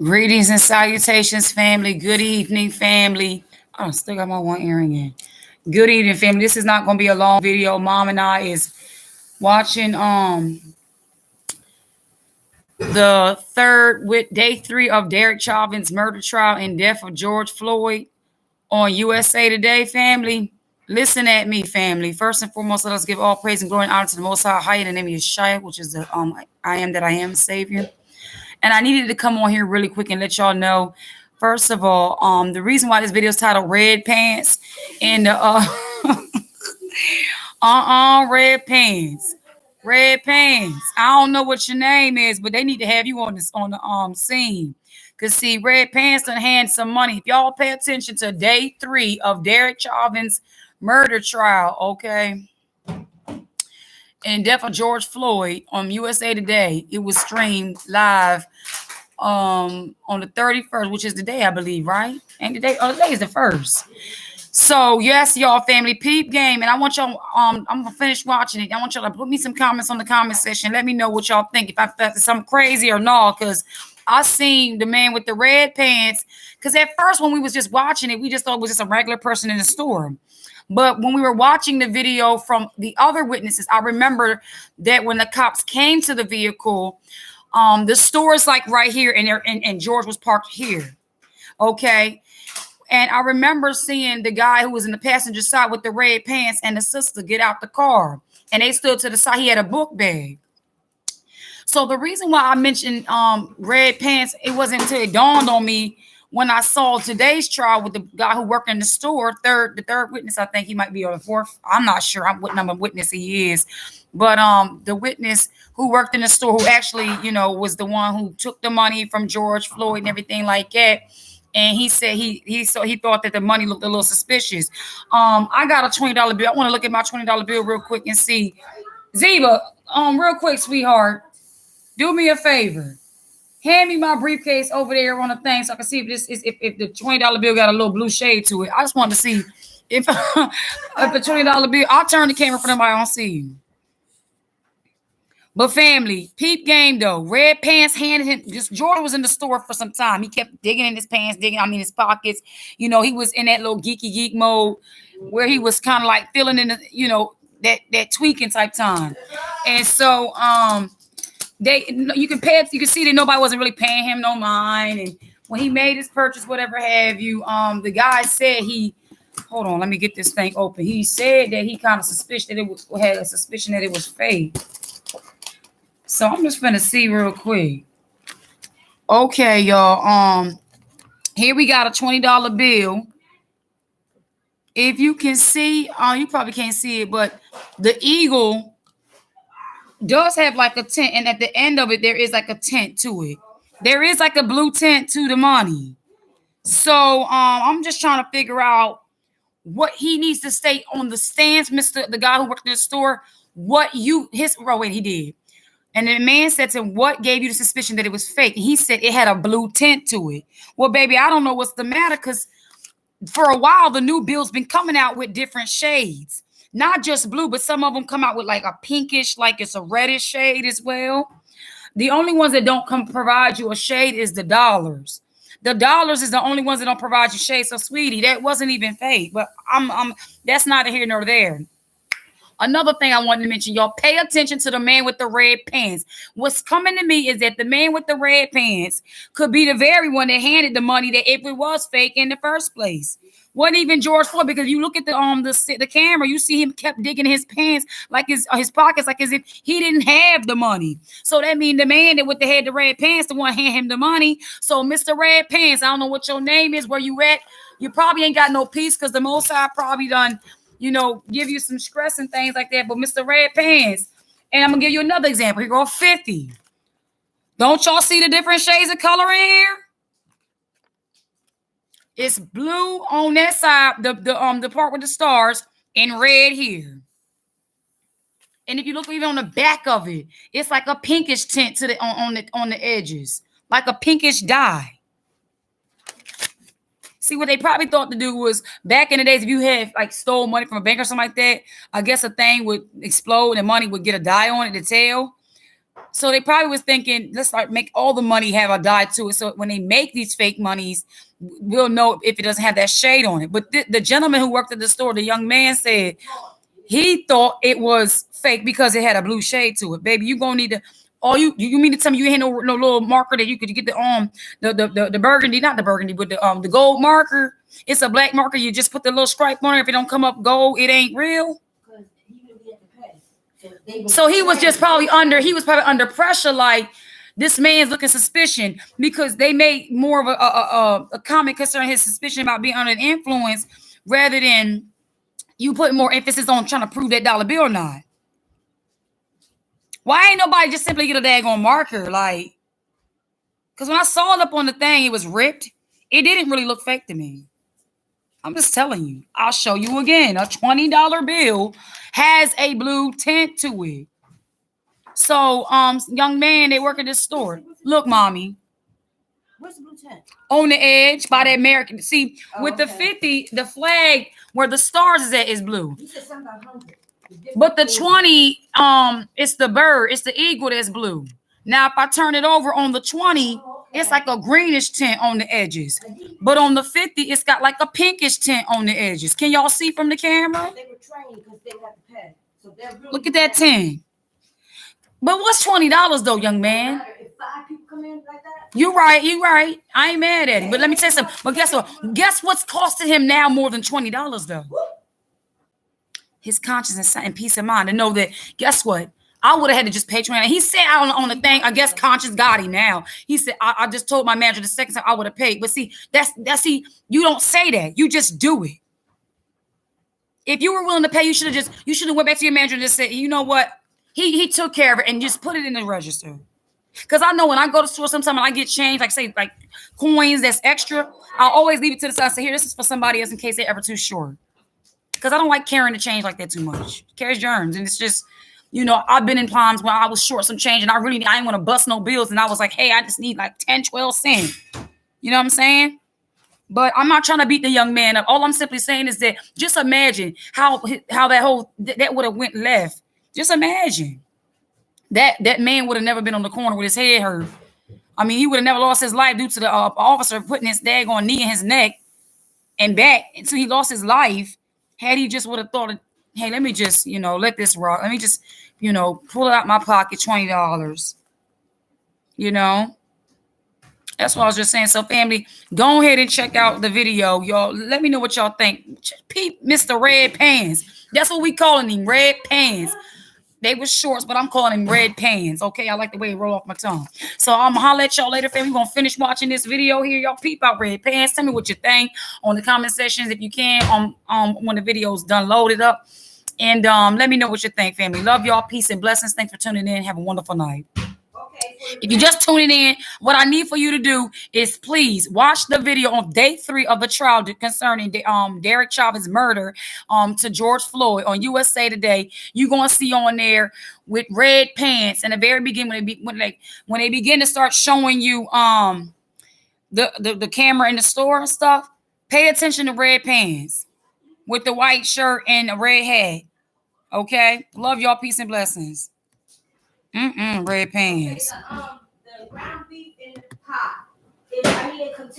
Greetings and salutations, family. Good evening, family. I still got my one earring in. Good evening, family. This is not going to be a long video. Mom and I is watching the third with day 3 of Derek Chauvin's murder trial and death of George Floyd on USA Today, family. Listen at me, family. First and foremost, let us give all praise and glory and honor to the Most High in the name of Yeshua, which is the I am that I am Savior. And I needed to come on here really quick and let y'all know, first of all, the reason why this video is titled Red Pants and red pants. Red pants. I don't know what your name is, but they need to have you on the scene. Cause see, Red Pants done hand some money. If y'all pay attention to day 3 of Derek Chauvin's murder trial, okay? And death of George Floyd on USA Today. It was streamed live on the 31st, which is the day, I believe, right? And the day is the 1st. So yes, y'all, family, peep game. And I want y'all, I'm gonna finish watching it. I want y'all to put me some comments on the comment section. Let me know what y'all think, if that's something crazy or not, because I seen the man with the red pants. Because at first, when we was just watching it, we just thought it was just a regular person in the store. But when we were watching the video from the other witnesses, I remember that when the cops came to the vehicle, the store is like right here, and George was parked here. Okay. And I remember seeing the guy who was in the passenger side with the red pants and the sister get out the car. And they stood to the side. He had a book bag. So the reason why I mentioned red pants, it wasn't until it dawned on me when I saw today's trial with the guy who worked in the store, the third witness. I think he might be on the 4th. I'm not sure what number witness he is. But the witness who worked in the store, who actually, was the one who took the money from George Floyd and everything like that. And he said he thought that the money looked a little suspicious. I got a $20 bill. I want to look at my $20 bill real quick and see. Zeba, real quick, sweetheart, do me a favor. Hand me my briefcase over there on the thing so I can see if the $20 bill got a little blue shade to it. I just wanted to see if the $20 bill. I'll turn the camera for them. I don't see you. But family, peep game though. Red Pants handed him. Just Jordan was in the store for some time. He kept digging in his pants, his pockets. He was in that little geeky geek mode where he was kind of like feeling in the, that tweaking type time. And so you can see that nobody wasn't really paying him no mind. And when he made his purchase, whatever have you, the guy said hold on, let me get this thing open. He said that he kind of had a suspicion that it was fake. So I'm just gonna see real quick. Okay, y'all. Here we got a $20 bill. If you can see, you probably can't see it, but the eagle does have like a tint, and at the end of it, there is like a tint to it. There is like a blue tint to the money. So I'm just trying to figure out what he needs to state on the stands, the guy who worked in the store. He did. And the man said to him, what gave you the suspicion that it was fake? And he said it had a blue tint to it. Well, baby, I don't know what's the matter, because for a while, the new bill's been coming out with different shades. Not just blue, but some of them come out with like a pinkish, like it's a reddish shade as well. The only ones that don't provide you a shade is the dollars. The dollars is the only ones that don't provide you shade. So, sweetie, that wasn't even fake. But that's neither here nor there. Another thing I wanted to mention, y'all, pay attention to the man with the red pants. What's coming to me is that the man with the red pants could be the very one that handed the money that if it was fake in the first place. Wasn't even George Floyd, because you look at the camera, you see him kept digging his pants, like his pockets, like as if he didn't have the money. So that means the man that had the red pants, the one hand him the money. So Mr. Red Pants, I don't know what your name is, where you at. You probably ain't got no peace, because the Most High probably done give you some stress and things like that. But Mr. Red Pants, and I'm going to give you another example. Here go 50. Don't y'all see the different shades of color in here? It's blue on that side, the part with the stars, and red here. And if you look even on the back of it, it's like a pinkish tint to on the edges, like a pinkish dye. See, what they probably thought to do was, back in the days, if you had like stole money from a bank or something like that, I guess a thing would explode and money would get a dye on it to tell. So they probably was thinking, let's start make all the money have a dye to it. So when they make these fake monies, we'll know if it doesn't have that shade on it. But the gentleman who worked at the store, the young man said he thought it was fake because it had a blue shade to it. Baby, you gonna need to. Oh, you mean to tell me you ain't no little marker that you could get the burgundy, not the burgundy, but the gold marker? It's a black marker. You just put the little stripe on it. If it don't come up gold, it ain't real. So he was just probably under pressure, like this man's looking suspicion because they made more of a comment concerning his suspicion about being under influence rather than you put more emphasis on trying to prove that dollar bill or not. Why ain't nobody just simply get a daggone marker? Like, because when I saw it up on the thing, it was ripped. It didn't really look fake to me. I'm just telling you. I'll show you again. A $20 bill has a blue tint to it. So, young man, they work at this store. Look, mommy. Where's the blue tint? On the edge by the American. See, with the 50, the flag where the stars is at is blue. You said something about 100. But the 20, it's the bird, it's the eagle that's blue. Now, if I turn it over on the 20, it's like a greenish tint on the edges. But on the 50, it's got like a pinkish tint on the edges. Can y'all see from the camera? They were trained because they got the pay. So they're really look at that tint. But what's $20 though, young man? If 5 people come in like that. You're right. I ain't mad at him. But let me tell you something. But guess what? Guess what's costing him now more than $20 though? His conscience and peace of mind to know that, guess what? I would have had to just pay $20. He said on the thing, I guess conscience got him now. He said, I just told my manager the second time I would have paid. But see, that's you don't say that. You just do it. If you were willing to pay, you should have went back to your manager and just said, you know what? He took care of it and just put it in the register. Because I know when I go to the store, sometimes I get change, like coins that's extra, I'll always leave it to the side and say, here, this is for somebody else in case they're ever too short. Because I don't like carrying the change like that too much. It carries germs. And it's just, I've been in times when I was short some change and I didn't want to bust no bills. And I was like, hey, I just need like 10, 12 cents. You know what I'm saying? But I'm not trying to beat the young man up. All I'm simply saying is that just imagine how that would have went left. Just imagine. That man would have never been on the corner with his head hurt. I mean, he would have never lost his life due to the officer putting his daggone knee in his neck and back until he lost his life. Had he just would have thought, hey, let me just, let this rock. Let me just, pull it out my pocket, $20. That's what I was just saying. So, family, go ahead and check out the video, y'all. Let me know what y'all think. Peep Mr. Red Pants. That's what we calling him, Red Pants. They were shorts, but I'm calling him red pants. Okay, I like the way it roll off my tongue. So I'm gonna holler at y'all later, fam. We're gonna finish watching this video here. Y'all peep out red pants. Tell me what you think on the comment sections if you can. When the video's done, load it up, and let me know what you think, family. Love y'all. Peace and blessings. Thanks for tuning in. Have a wonderful night. If you're just tuning in, what I need for you to do is please watch the video on day 3 of the trial concerning Derek Chauvin's murder to George Floyd on USA Today. You're gonna see on there with red pants in the very beginning when they begin to start showing you the camera in the store and stuff. Pay attention to red pants with the white shirt and a red hat. Okay, love y'all. Peace and blessings. Red pants. The ground beef in the pot. I need a container.